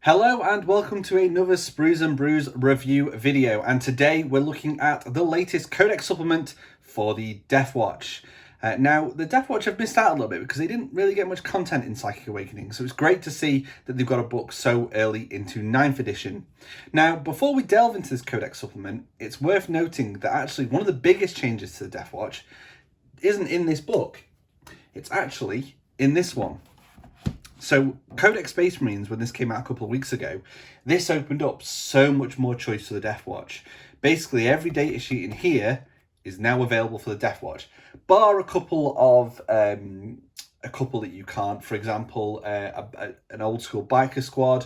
Hello and welcome to another Sprues and Brews review video, and today we're looking at the latest Codex supplement for the Deathwatch. Now, the Deathwatch have missed out a little bit because they didn't really get much content in Psychic Awakening, so it's great to see that they've got a book so early into 9th edition. Now, before we delve into this Codex supplement, it's worth noting that actually one of the biggest changes to the Deathwatch isn't in this book, it's actually in this one. So Codex Space Marines, when this came out a couple of weeks ago, this opened up so much more choice for the Deathwatch. Basically, every data sheet in here is now available for the Deathwatch, bar a couple that you can't. For example, an old school biker squad.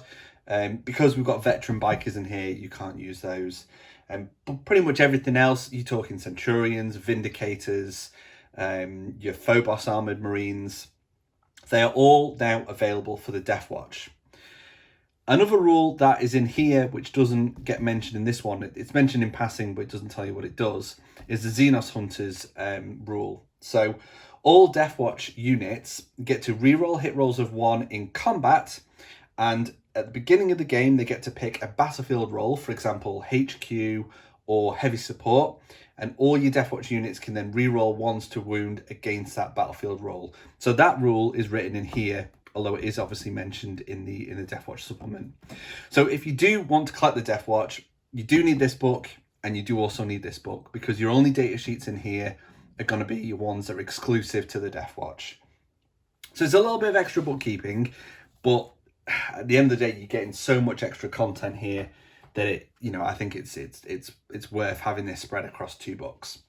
Because we've got veteran bikers in here, you can't use those. But pretty much everything else, you're talking Centurions, Vindicators, your Phobos Armoured Marines. They are all now available for the Deathwatch. Another rule that is in here, which doesn't get mentioned in this one, it's mentioned in passing, but it doesn't tell you what it does, is the Xenos Hunters rule. So all Deathwatch units get to reroll hit rolls of 1 in combat, and at the beginning of the game, they get to pick a battlefield role, for example, HQ or heavy support, and all your Deathwatch units can then reroll 1s to wound against that battlefield roll. So that rule is written in here, although it is obviously mentioned in the Deathwatch supplement. So if you do want to collect the Deathwatch, you do need this book, and you do also need this book, because your only data sheets in here are going to be your ones that are exclusive to the Deathwatch. So it's a little bit of extra bookkeeping, but at the end of the day, you're getting so much extra content here that I think it's worth having this spread across 2 books.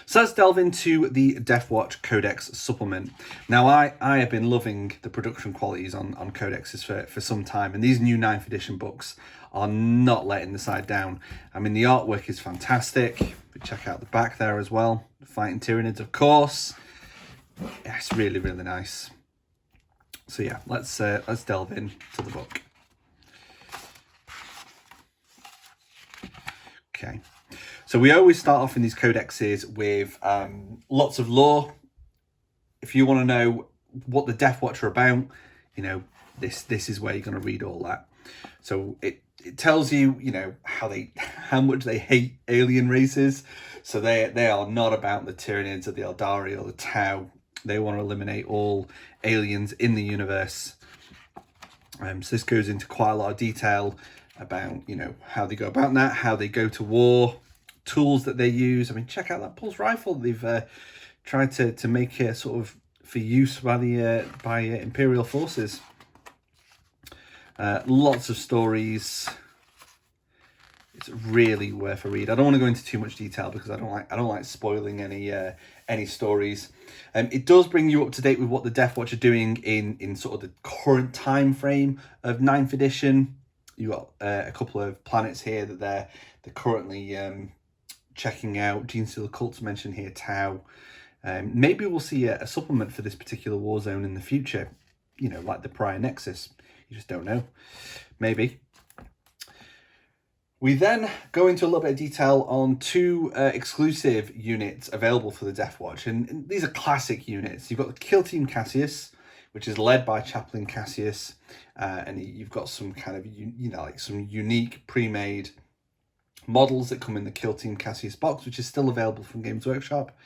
So let's delve into the Deathwatch Codex supplement. Now, I have been loving the production qualities on codexes for some time, and these new 9th edition books are not letting the side down. I mean, the artwork is fantastic. We check out the back there as well. The Fighting Tyranids, of course. Yeah, it's really, really nice. So yeah, let's delve into the book. Okay, so we always start off in these codexes with lots of lore. If you want to know what the Deathwatch are about, this is where you're going to read all that. So it tells you, how much they hate alien races. So they are not about the Tyranids or the Eldari or the Tau. They want to eliminate all aliens in the universe. So this goes into quite a lot of detail about, how they go about that, how they go to war, tools that they use. I mean, check out that pulse rifle they've tried to make sort of for use by the Imperial forces. Lots of stories. It's really worth a read. I don't want to go into too much detail because I don't like spoiling any stories. It does bring you up to date with what the Deathwatch are doing in sort of the current time frame of 9th edition. You've got a couple of planets here that they're currently checking out. Genestealer cults mentioned here, Tau. Maybe we'll see a supplement for this particular war zone in the future, like the Prior Nexus. You just don't know. Maybe. We then go into a little bit of detail on 2 exclusive units available for the Deathwatch, and these are classic units. You've got the Kill Team Cassius, which is led by Chaplain Cassius, and you've got some kind of like some unique pre-made models that come in the Kill Team Cassius box, which is still available from Games Workshop.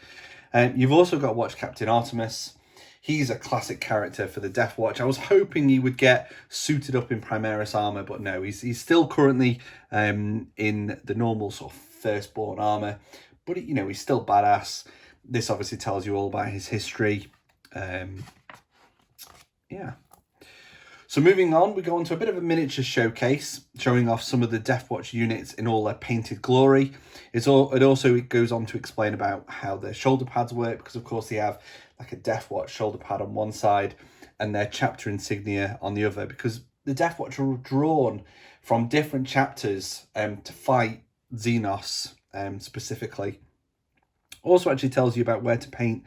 You've also got Watch Captain Artemis. He's a classic character for the Deathwatch. I was hoping he would get suited up in Primaris armor, but no, he's still currently in the normal sort of Firstborn armor, but he's still badass. This obviously tells you all about his history. Yeah. So moving on, we go on to a bit of a miniature showcase, showing off some of the Deathwatch units in all their painted glory. It also goes on to explain about how their shoulder pads work, because of course they have like a Deathwatch shoulder pad on one side and their chapter insignia on the other, because the Deathwatch are drawn from different chapters to fight Xenos specifically. Also actually tells you about where to paint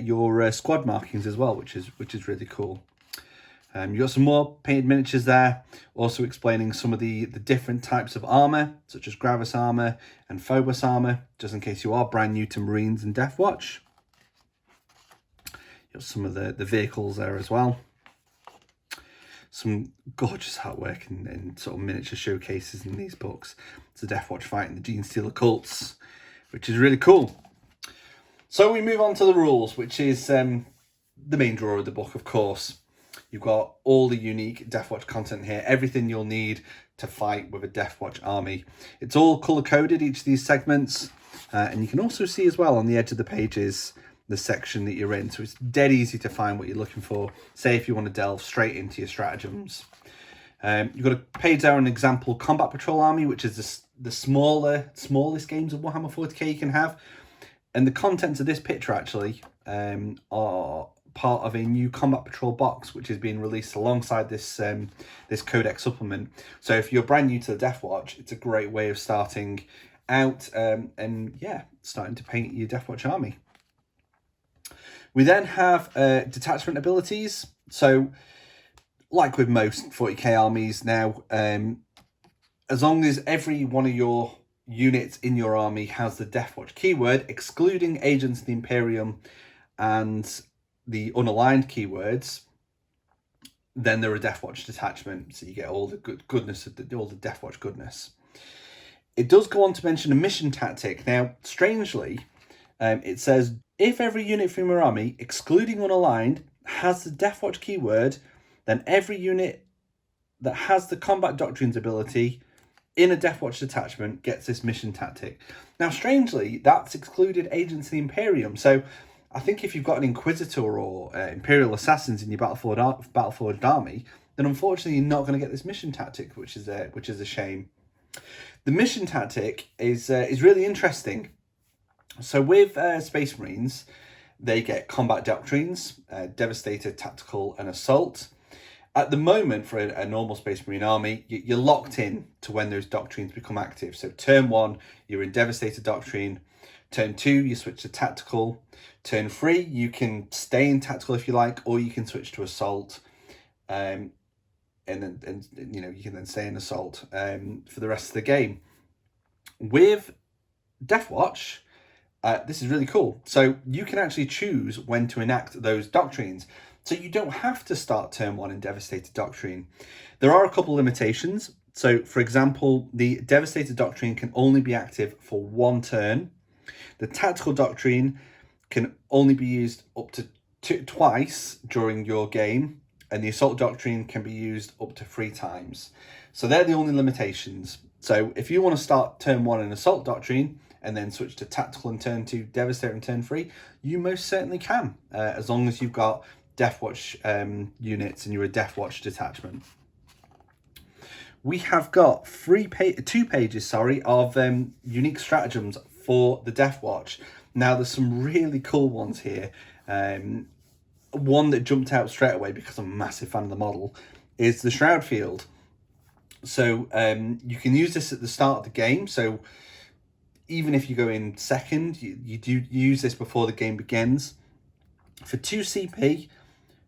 your squad markings as well, which is really cool. You've got some more painted miniatures there, also explaining some of the different types of armor, such as Gravis armor and Phobos armor, just in case you are brand new to Marines and Deathwatch. You've got some of the vehicles there as well. some gorgeous artwork and sort of miniature showcases in these books. It's a Deathwatch fighting the Genestealer cults, which is really cool. So we move on to the rules, which is the main draw of the book, of course. You've got all the unique Deathwatch content here, everything you'll need to fight with a Deathwatch army. It's all colour-coded, each of these segments, and you can also see as well on the edge of the pages the section that you're in, so it's dead easy to find what you're looking for, say if you want to delve straight into your stratagems. You've got a page there on an example Combat Patrol army, which is the smallest games of Warhammer 40k you can have, and the contents of this picture actually are part of a new Combat Patrol box, which is being released alongside this this Codex supplement. So if you're brand new to the Deathwatch, it's a great way of starting out and yeah, starting to paint your Deathwatch army. We then have detachment abilities. So like with most 40k armies now, as long as every one of your units in your army has the Deathwatch keyword, excluding Agents of the Imperium and the unaligned keywords, then they're a Deathwatch detachment, so you get all the goodness of all the Deathwatch goodness. It does go on to mention a mission tactic. Now, strangely, it says, if every unit from your army, excluding unaligned, has the Deathwatch keyword, then every unit that has the Combat Doctrines ability in a Deathwatch detachment gets this mission tactic. Now, strangely, that's excluded Agents of the Imperium, so I think if you've got an Inquisitor or Imperial Assassins in your Battleforged army, then unfortunately you're not going to get this mission tactic, which is a shame. The mission tactic is really interesting. So with Space Marines, they get Combat Doctrines, Devastator, Tactical, and Assault. At the moment, for a normal Space Marine army, you're locked in to when those doctrines become active. So turn 1, you're in Devastator Doctrine. Turn 2, you switch to Tactical. Turn 3, you can stay in Tactical if you like, or you can switch to Assault. And you know, you can then stay in Assault for the rest of the game. With Deathwatch, this is really cool. So you can actually choose when to enact those doctrines. So you don't have to start turn 1 in Devastator Doctrine. There are a couple limitations. So, for example, the Devastator Doctrine can only be active for 1 turn. The Tactical Doctrine can only be used up to twice during your game, and the Assault Doctrine can be used up to 3 times. So they're the only limitations. So if you want to start turn 1 in Assault Doctrine and then switch to Tactical in turn 2, Devastator in turn 3, you most certainly can, as long as you've got Deathwatch units and you're a Deathwatch detachment. We have got 2 pages of unique stratagems for the Deathwatch. Now there's some really cool ones here. One that jumped out straight away because I'm a massive fan of the model is the Shroud Field. So you can use this at the start of the game. So even if you go in second, you do use this before the game begins. For 2 CP,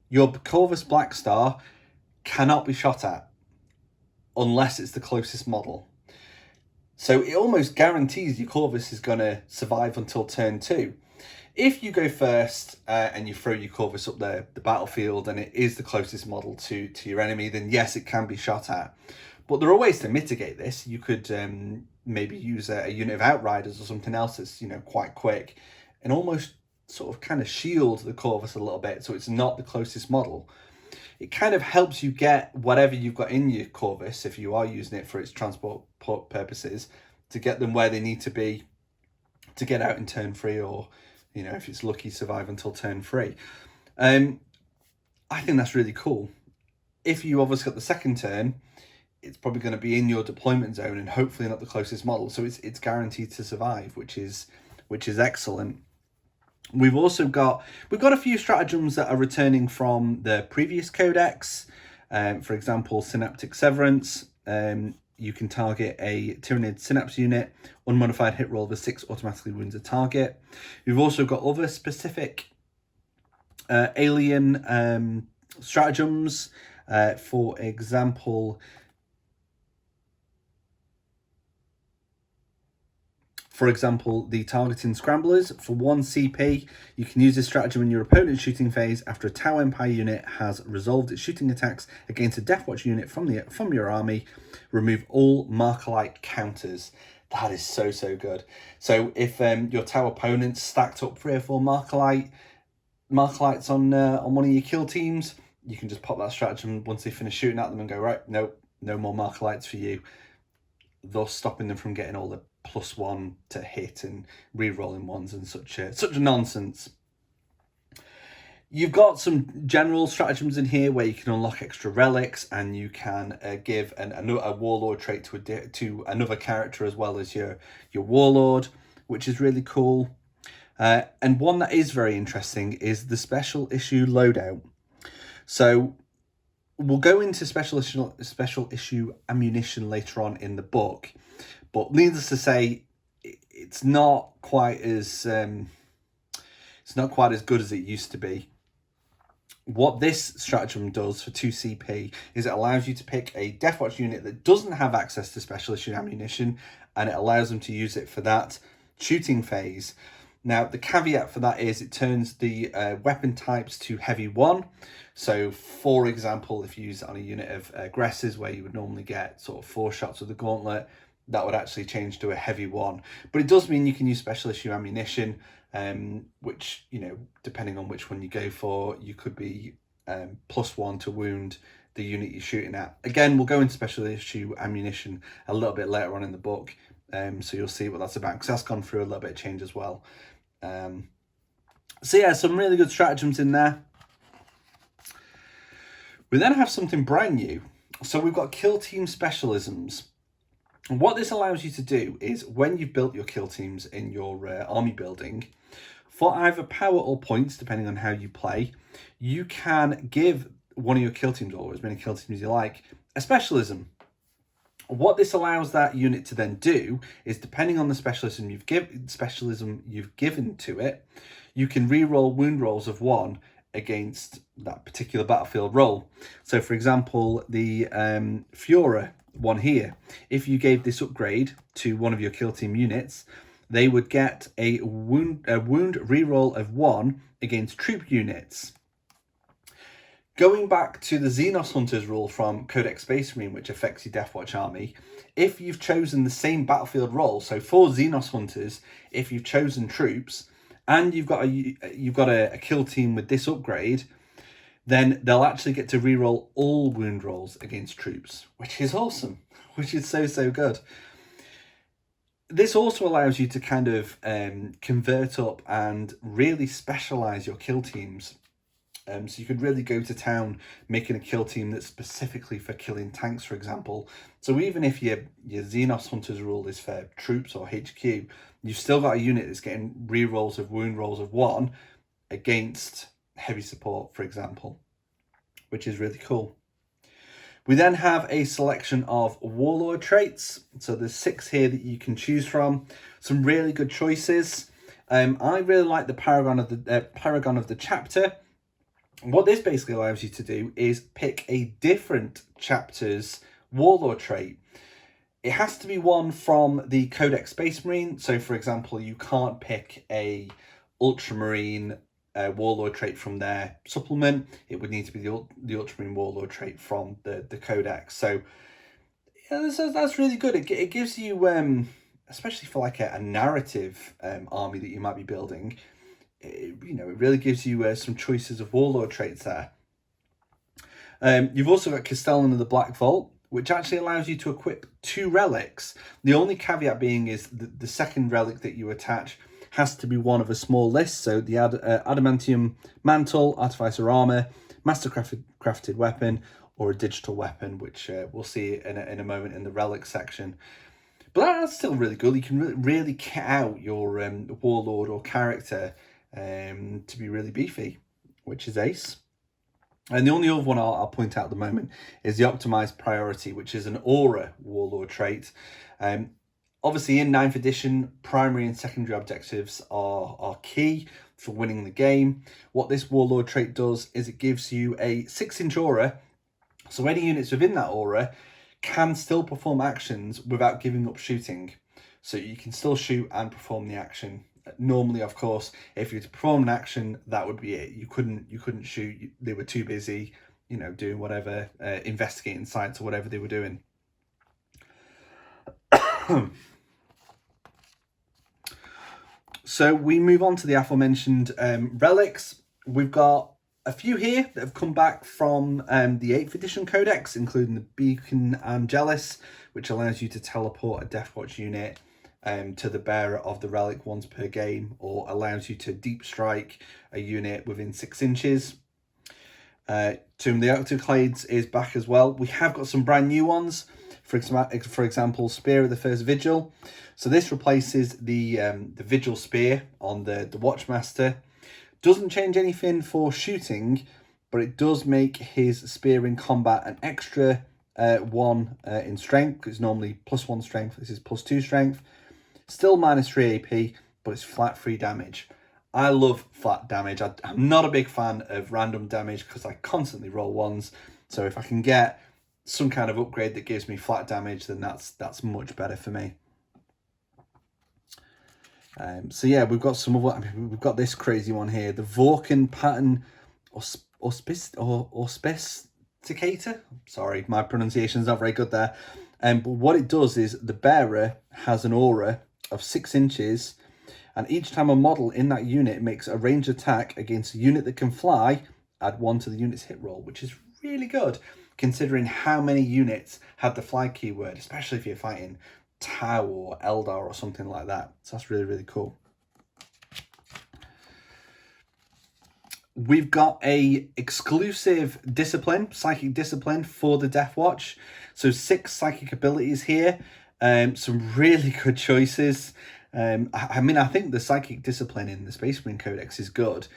your Corvus Blackstar cannot be shot at unless it's the closest model. So it almost guarantees your Corvus is going to survive until turn 2. If you go first and you throw your Corvus up the battlefield and it is the closest model to your enemy, then yes, it can be shot at. But there are ways to mitigate this. You could maybe use a unit of Outriders or something else that's, you know, quite quick and almost sort of kind of shield the Corvus a little bit so it's not the closest model. It kind of helps you get whatever you've got in your Corvus, if you are using it for its transport purposes, to get them where they need to be to get out in turn 3, or, you know, if it's lucky, survive until turn 3. I think that's really cool. If you obviously got the second turn, it's probably going to be in your deployment zone and hopefully not the closest model, so it's guaranteed to survive, which is excellent. We've got a few stratagems that are returning from the previous codex. For example, Synaptic Severance. You can target a Tyranid Synapse unit, unmodified hit roll of 6 automatically wounds a target. We've also got other specific alien stratagems. For example, For example, the targeting scramblers. For 1 CP, you can use this stratagem in your opponent's shooting phase after a Tau Empire unit has resolved its shooting attacks against a Deathwatch unit from your army. Remove all Markerlight counters. That is so good. So if your Tau opponent's stacked up 3 or 4 Markerlights on one of your kill teams, you can just pop that stratagem once they finish shooting at them and go, right, nope, no more Markerlights for you, thus stopping them from getting all the +1 to hit and re-rolling ones and such a nonsense. You've got some general stratagems in here where you can unlock extra relics, and you can give a warlord trait to another character as well as your warlord, which is really cool. And one that is very interesting is the special issue loadout. So we'll go into special issue ammunition later on in the book, but needless to say, it's not quite as good as it used to be. What this stratagem does for 2 CP is it allows you to pick a Deathwatch unit that doesn't have access to special issue ammunition, and it allows them to use it for that shooting phase. Now, the caveat for that is it turns the weapon types to heavy 1. So, for example, if you use it on a unit of aggressors where you would normally get sort of 4 shots with the gauntlet, that would actually change to a heavy 1. But it does mean you can use special issue ammunition, which, you know, depending on which one you go for, you could be +1 to wound the unit you're shooting at. Again, we'll go into special issue ammunition a little bit later on in the book, so you'll see what that's about, because that's gone through a little bit of change as well. So yeah, some really good stratagems in there. We then have something brand new. So we've got kill team specialisms. And what this allows you to do is, when you've built your kill teams in your army building, for either power or points, depending on how you play, you can give one of your kill teams, or as many kill teams as you like, a specialism. What this allows that unit to then do is, depending on the specialism you've given to it, you can re-roll wound rolls of 1 against that particular battlefield roll. So, for example, the Führer one here, if you gave this upgrade to one of your kill team units, they would get a wound re-roll of 1 against troop units. Going back to the Xenos Hunters rule from Codex Space Marine, which affects your Deathwatch army, if you've chosen the same battlefield role, so for Xenos Hunters, if you've chosen troops and you've got a kill team with this upgrade, then they'll actually get to re-roll all wound rolls against troops, which is awesome, which is so good. This also allows you to kind of convert up and really specialize your kill teams. So you could really go to town making a kill team that's specifically for killing tanks, for example. So even if your Xenos Hunters rule is for troops or HQ, you've still got a unit that's getting re-rolls of wound rolls of 1 against heavy support, for example, which is really cool. We then have a selection of warlord traits. So there's 6 here that you can choose from. Some really good choices. I really like the Paragon of the Chapter. What this basically allows you to do is pick a different chapter's warlord trait. It has to be one from the Codex Space Marine. So, for example, you can't pick a Ultramarine warlord trait from their supplement. It would need to be the Ultramarine warlord trait from the Codex. So, yeah, that's really good. It gives you, especially for like a narrative army that you might be building, it really gives you some choices of warlord traits there. You've also got Castellan of the Black Vault, which actually allows you to equip 2 relics. The only caveat being is that the second relic that you attach has to be one of a small list. So the Adamantium Mantle, Artificer Armor, Mastercrafted Weapon, or a Digital Weapon, which we'll see in a moment in the relic section. But that's still really good. You can really kit out your warlord or character to be really beefy, which is ace. And the only other one I'll point out at the moment is the Optimized Priority, which is an Aura warlord trait. Obviously, in 9th edition, primary and secondary objectives are key for winning the game. What this warlord trait does is it gives you a 6-inch aura, so any units within that aura can still perform actions without giving up shooting. so you can still shoot and perform the action. Normally, of course, if you were to perform an action, that would be it. You couldn't shoot. They were too busy, doing whatever, investigating sites or whatever they were doing. So we move on to the aforementioned relics. We've got a few here that have come back from the 8th edition codex, including the Beacon Angelus, which allows you to teleport a Deathwatch unit to the bearer of the relic once per game, or allows you to deep strike a unit within 6 inches. Tomb of the Octoclades is back as well. We have got some brand new ones. For example, Spear of the First Vigil. So this replaces the Vigil Spear on the Watchmaster. Doesn't change anything for shooting, but it does make his spear in combat an extra 1 in strength. It's normally +1 strength. This is +2 strength. Still -3 AP, but it's flat 3 damage. I love flat damage. I'm not a big fan of random damage because I constantly roll 1s. So if I can get some kind of upgrade that gives me flat damage, then that's much better for me. So yeah, we've got some of what we've got. This crazy one here, the Vorken pattern auspisticator. Sorry, my pronunciation's not very good there. But what it does is the bearer has an aura of 6 inches, and each time a model in that unit makes a ranged attack against a unit that can fly, add 1 to the unit's hit roll, which is really good considering how many units have the fly keyword, especially if you're fighting Tau or Eldar or something like that. So that's really, really cool. We've got a exclusive discipline, psychic discipline for the Deathwatch. So 6 psychic abilities here. Some really good choices. I think the psychic discipline in the Space Marine Codex is good.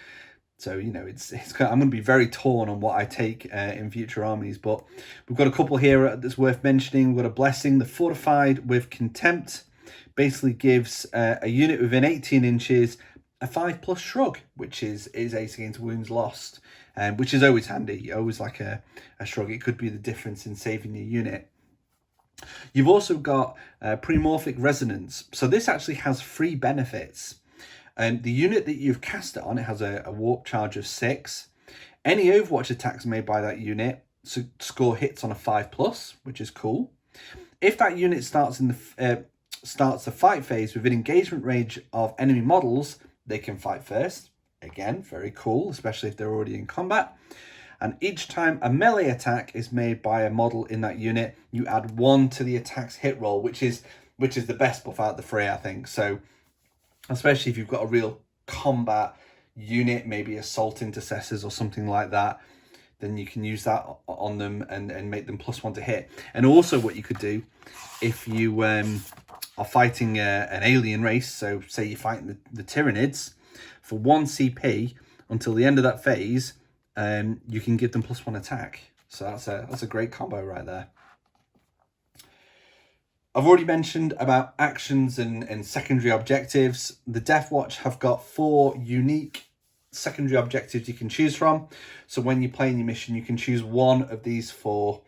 So, it's I'm going to be very torn on what I take in future armies. But we've got a couple here that's worth mentioning. We've got a blessing, the Fortified with Contempt. Basically gives a unit within 18 inches a 5+ shrug, which is ace against wounds lost, which is always handy. You always like a shrug. It could be the difference in saving your unit. You've also got Premorphic Resonance. So this actually has 3 benefits. The unit that you've cast it on, it has a warp charge of 6. Any Overwatch attacks made by that unit score hits on a 5+, which is cool. If that unit starts the fight phase within engagement range of enemy models, they can fight first. Again, very cool, especially if they're already in combat. And each time a melee attack is made by a model in that unit, you add 1 to the attack's hit roll, which is the best buff out of the 3, I think. So especially if you've got a real combat unit, maybe assault intercessors or something like that, then you can use that on them and make them +1 to hit. And also what you could do if you are fighting an alien race, so say you're fighting the Tyranids, for 1 CP until the end of that phase, you can give them +1 attack. So that's a great combo right there. I've already mentioned about actions and secondary objectives. The Deathwatch have got 4 unique secondary objectives you can choose from. So when you're playing your mission, you can choose one of these 4.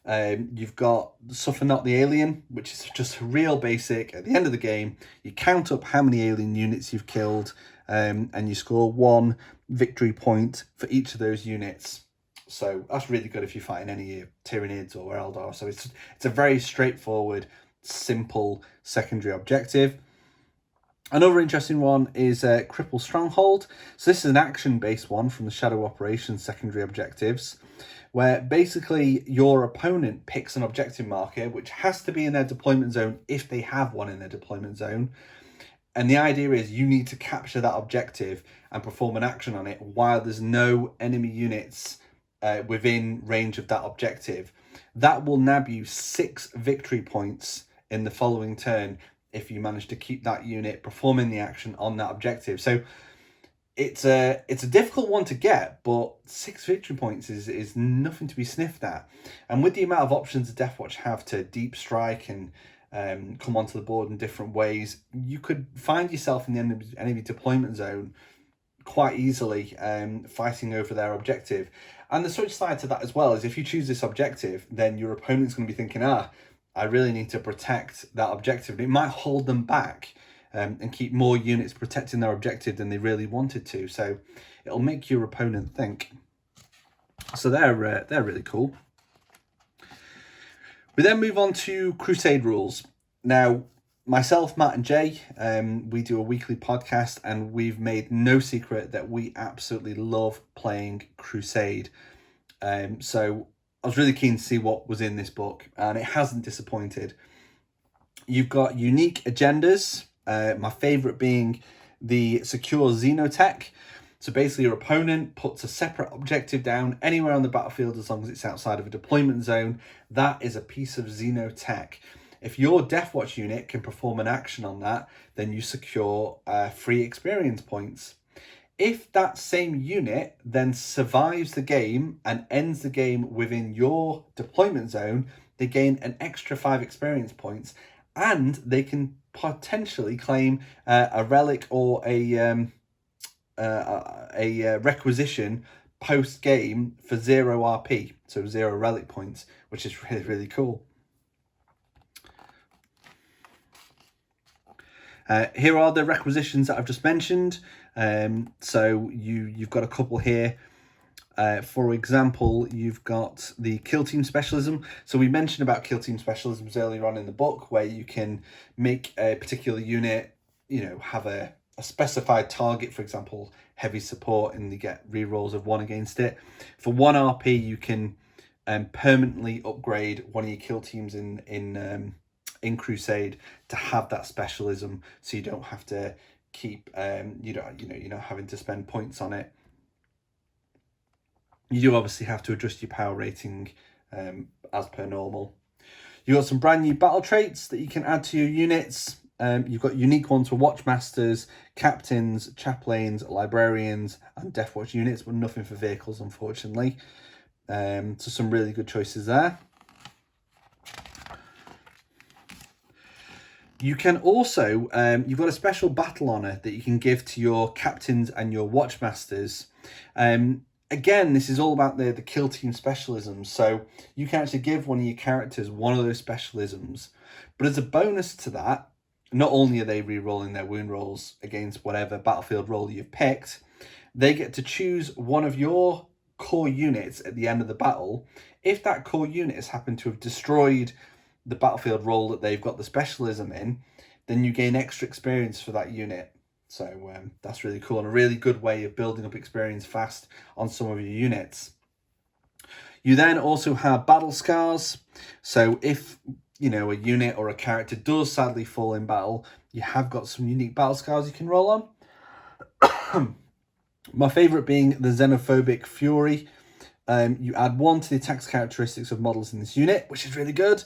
You've got Suffer Not the Alien, which is just real basic. At the end of the game, you count up how many alien units you've killed, and you score 1 victory point for each of those units. So that's really good if you're fighting any Tyranids or Eldar. So it's a very straightforward, simple secondary objective. Another interesting one is Cripple Stronghold. So this is an action-based one from the Shadow Operations secondary objectives, where basically your opponent picks an objective marker, which has to be in their deployment zone if they have one in their deployment zone. And the idea is you need to capture that objective and perform an action on it while there's no enemy units within range of that objective. That will nab you 6 victory points in the following turn if you manage to keep that unit performing the action on that objective. So it's a difficult one to get, but 6 victory points is nothing to be sniffed at. And with the amount of options the Deathwatch have to deep strike and come onto the board in different ways, you could find yourself in the enemy deployment zone quite easily, fighting over their objective. And the switch side to that as well is if you choose this objective, then your opponent's going to be thinking, I really need to protect that objective. It might hold them back and keep more units protecting their objective than they really wanted to. So it'll make your opponent think. So they're really cool. We then move on to Crusade rules. Now, myself, Matt and Jay, we do a weekly podcast, and we've made no secret that we absolutely love playing Crusade. So I was really keen to see what was in this book, and it hasn't disappointed. You've got unique agendas, my favourite being the secure xenotech. So basically your opponent puts a separate objective down anywhere on the battlefield as long as it's outside of a deployment zone. That is a piece of xenotech. If your Deathwatch unit can perform an action on that, then you secure free experience points. If that same unit then survives the game and ends the game within your deployment zone, they gain an extra 5 experience points, and they can potentially claim a relic or a requisition post game for 0 RP, so 0 relic points, which is really, really cool. Here are the requisitions that I've just mentioned. So you've got a couple here. For example, you've got the kill team specialism. So we mentioned about kill team specialisms earlier on in the book, where you can make a particular unit, have a specified target, for example, heavy support, and you get rerolls of 1 against it. For 1 RP, you can permanently upgrade one of your kill teams in Crusade to have that specialism, so you don't have to keep you're not having to spend points on it. You do obviously have to adjust your power rating as per normal. You've got some brand new battle traits that you can add to your units. You've got unique ones for Watchmasters, Captains, Chaplains, Librarians, and Deathwatch units, but nothing for vehicles, unfortunately. So some really good choices there. You can also, you've got a special battle honour that you can give to your Captains and your Watchmasters. Again, this is all about the kill team specialisms. So you can actually give one of your characters one of those specialisms. But as a bonus to that, not only are they re-rolling their wound rolls against whatever battlefield role you've picked, they get to choose one of your core units at the end of the battle. If that core unit has happened to have destroyed the battlefield role that they've got the specialism in, then you gain extra experience for that unit. So that's really cool, and a really good way of building up experience fast on some of your units. You then also have battle scars. So if a unit or a character does sadly fall in battle, you have got some unique battle scars you can roll on. My favourite being the Xenophobic Fury. You add 1 to the attacks characteristics of models in this unit, which is really good,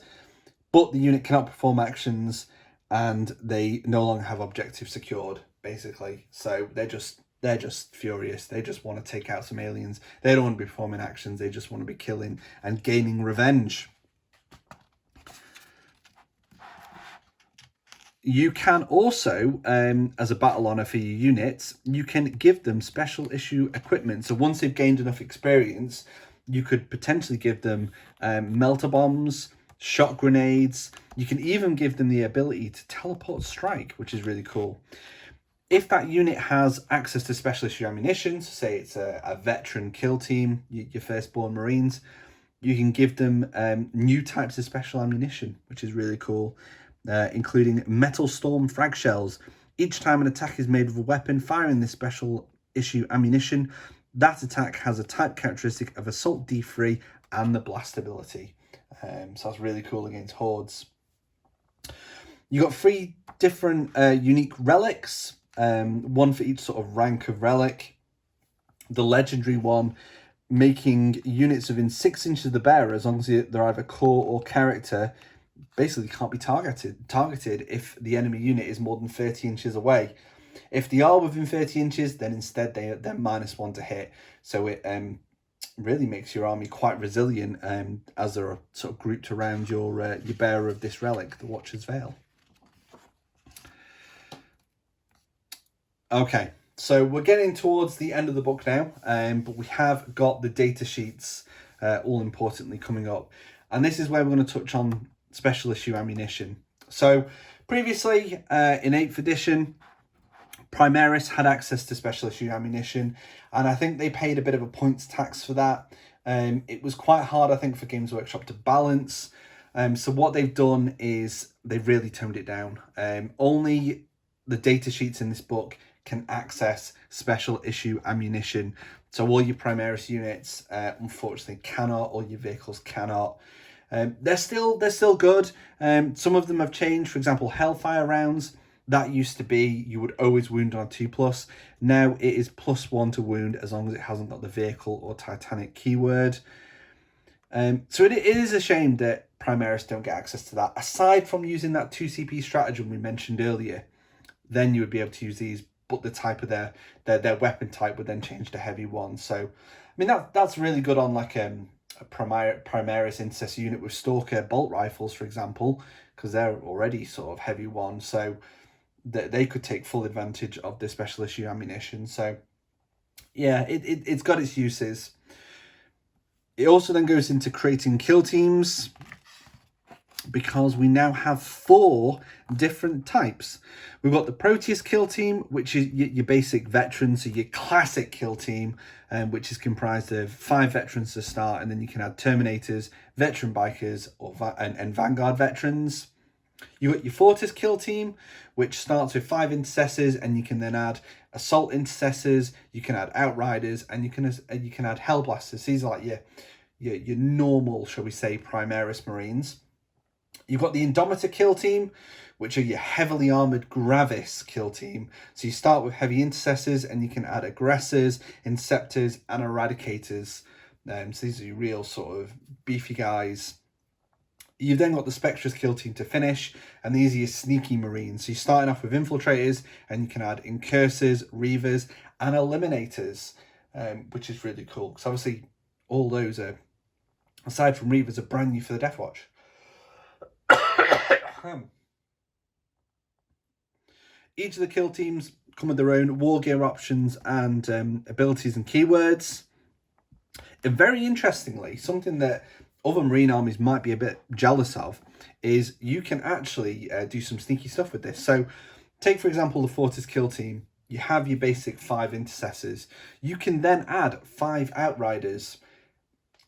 but the unit cannot perform actions and they no longer have objectives secured, basically. So they're just furious. They just want to take out some aliens. They don't want to be performing actions. They just want to be killing and gaining revenge. You can also, as a battle honour for your units, you can give them special issue equipment. So once they've gained enough experience, you could potentially give them melter bombs, shot grenades. You can even give them the ability to teleport strike, which is really cool. If that unit has access to special issue ammunition, so say it's a veteran kill team, your firstborn Marines, you can give them new types of special ammunition, which is really cool. Including Metal Storm frag shells. Each time an attack is made with a weapon firing this special issue ammunition, that attack has a type characteristic of Assault D3 and the blast ability. So that's really cool against hordes. You got 3 different unique relics, one for each sort of rank of relic. The legendary one, making units within 6 inches of the bearer, as long as they're either core or character, basically can't be targeted if the enemy unit is more than 30 inches away. If they are within 30 inches, then instead they're -1 to hit. So it really makes your army quite resilient as they're sort of grouped around your bearer of this relic, the Watcher's Veil. Okay, so we're getting towards the end of the book now, but we have got the data sheets all importantly coming up. And this is where we're going to touch on special issue ammunition. So previously in 8th edition, Primaris had access to special issue ammunition, and I think they paid a bit of a points tax for that. It was quite hard, I think, for Games Workshop to balance. So what they've done is they've really toned it down. Only the data sheets in this book can access special issue ammunition. So all your Primaris units, unfortunately, cannot. All your vehicles cannot. They're still good. Some of them have changed. For example, Hellfire rounds. That used to be you would always wound on 2+. Now it is +1 to wound as long as it hasn't got the vehicle or Titanic keyword. So it is a shame that Primaris don't get access to that. Aside from using that 2CP stratagem we mentioned earlier, then you would be able to use these, but the type of their weapon type would then change to heavy one. So, I mean, that's really good on like a Primaris intercessor unit with Stalker bolt rifles, for example, because they're already sort of heavy one. So they could take full advantage of the special issue ammunition. So yeah, it's got its uses. It also then goes into creating kill teams, because we now have 4 different types. We've got the Proteus kill team, which is your basic veterans, so your classic kill team, which is comprised of 5 veterans to start, and then you can add Terminators, veteran bikers, and Vanguard veterans. You got your Fortis kill team, which starts with 5 intercessors, and you can then add assault intercessors, you can add outriders, and you can add hellblasters. These are like your normal, shall we say, Primaris Marines. You've got the Indomitor kill team, which are your heavily armoured Gravis kill team. So you start with heavy intercessors, and you can add aggressors, inceptors, and eradicators. So these are your real sort of beefy guys. You've then got the Spectres kill team to finish, and these are your sneaky Marines. So you're starting off with infiltrators, and you can add incursors, reavers, and eliminators, which is really cool. Because obviously all those are, aside from reavers, are brand new for the Deathwatch. Each of the kill teams come with their own war gear options and abilities and keywords. And very interestingly, something that other Marine armies might be a bit jealous of is you can actually do some sneaky stuff with this. So take, for example, the Fortis kill team. You have your basic 5 intercessors. You can then add 5 outriders,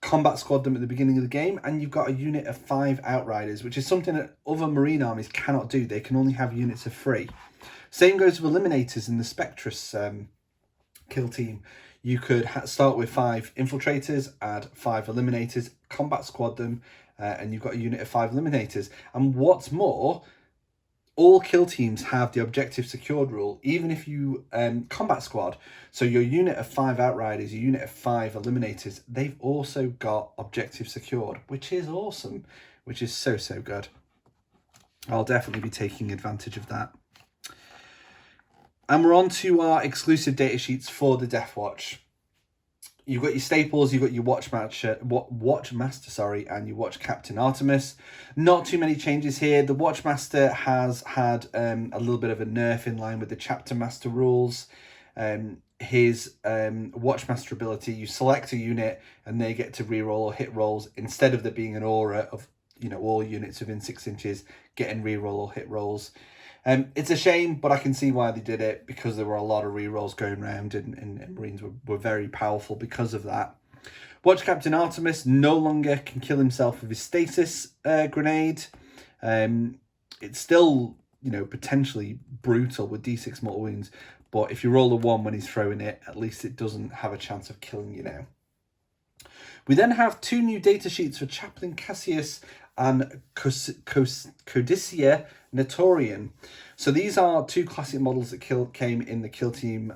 combat squad them at the beginning of the game, and you've got a unit of 5 outriders, which is something that other Marine armies cannot do. They can only have units of 3. Same goes with eliminators in the Spectres kill team. You could start with 5 infiltrators, add 5 eliminators, combat squad them, and you've got a unit of 5 eliminators. And what's more, all kill teams have the objective secured rule, even if you combat squad. So your unit of 5 outriders, your unit of 5 eliminators, they've also got objective secured, which is awesome, which is so good. I'll definitely be taking advantage of that. And we're on to our exclusive data sheets for the Deathwatch. You've got your staples, you've got your Watchmaster, and your Watch Captain Artemis. Not too many changes here. The Watchmaster has had a little bit of a nerf in line with the Chapter Master rules. His Watchmaster ability, you select a unit and they get to reroll or hit rolls, instead of there being an aura of, you know, all units within 6 inches getting reroll or hit rolls. It's a shame, but I can see why they did it, because there were a lot of rerolls going around, and Marines were very powerful because of that. Watch Captain Artemis no longer can kill himself with his stasis grenade. It's still, you know, potentially brutal with D6 mortal wounds, but if you roll a 1 when he's throwing it, at least it doesn't have a chance of killing you now. We then have 2 new data sheets for Chaplain Cassius and Codicia Notorian. So these are 2 classic models that came in the Kill Team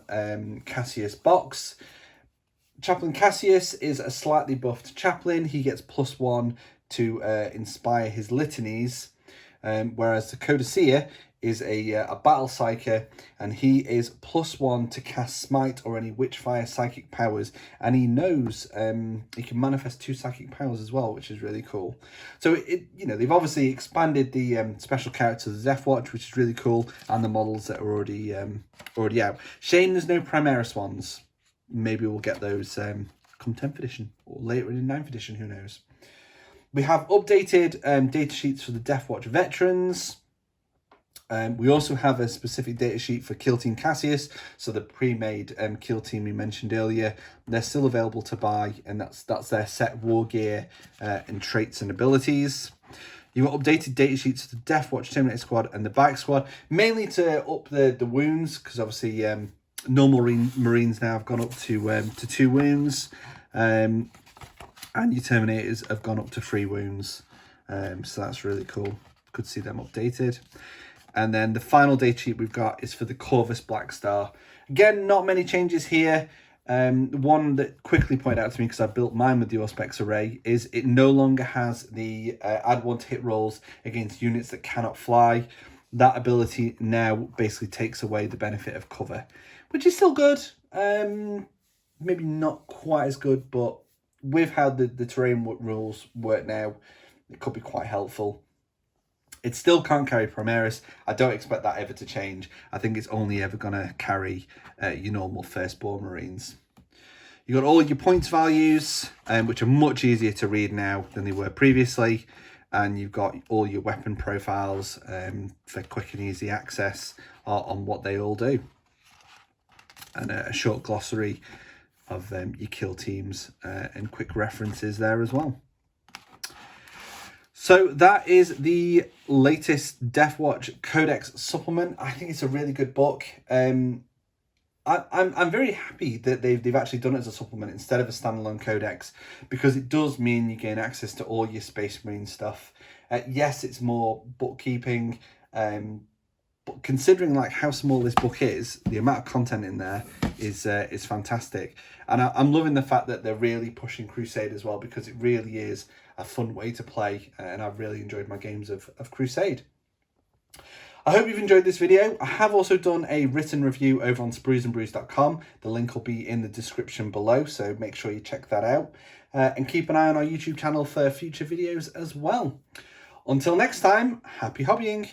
Cassius box. Chaplain Cassius is a slightly buffed chaplain. He gets +1 to inspire his litanies, whereas the Codicia is a battle psyker, and he is +1 to cast Smite or any Witchfire psychic powers, and he knows he can manifest 2 psychic powers as well, which is really cool. So you know, they've obviously expanded the special characters of the Deathwatch, which is really cool, and the models that are already out. Shame there's no Primaris ones. Maybe we'll get those come 10th edition or later in 9th edition, who knows. We have updated data sheets for the Deathwatch veterans. We also have a specific data sheet for Kill Team Cassius, so the pre-made kill team we mentioned earlier. They're still available to buy, and that's their set war gear and traits and abilities. You've got updated data sheets for the Deathwatch Terminator Squad and the Bike Squad, mainly to up the wounds, because obviously normal Marines now have gone up to 2 wounds, and your Terminators have gone up to 3 wounds. So that's really cool. Good to see them updated. And then the final data sheet we've got is for the Corvus Black Star. Again, not many changes here. One that quickly pointed out to me, because I built mine with the Auspex array, is it no longer has the add 1 to hit rolls against units that cannot fly. That ability now basically takes away the benefit of cover, which is still good. Maybe not quite as good, but with how the terrain rules work now, it could be quite helpful. It still can't carry Primaris. I don't expect that ever to change. I think it's only ever going to carry your normal Firstborn Marines. You've got all your points values, which are much easier to read now than they were previously. And you've got all your weapon profiles for quick and easy access on what they all do. And a short glossary of your kill teams and quick references there as well. So that is the latest Deathwatch Codex supplement. I think it's a really good book. I'm very happy that they've actually done it as a supplement instead of a standalone codex, because it does mean you gain access to all your Space Marine stuff. Yes, it's more bookkeeping, but considering like how small this book is, the amount of content in there is fantastic. And I'm loving the fact that they're really pushing Crusade as well, because it really is a fun way to play, and I've really enjoyed my games of Crusade. I hope you've enjoyed this video. I have also done a written review over on spruesandbrews.com. The link will be in the description below, so make sure you check that out. And keep an eye on our YouTube channel for future videos as well. Until next time, happy hobbying.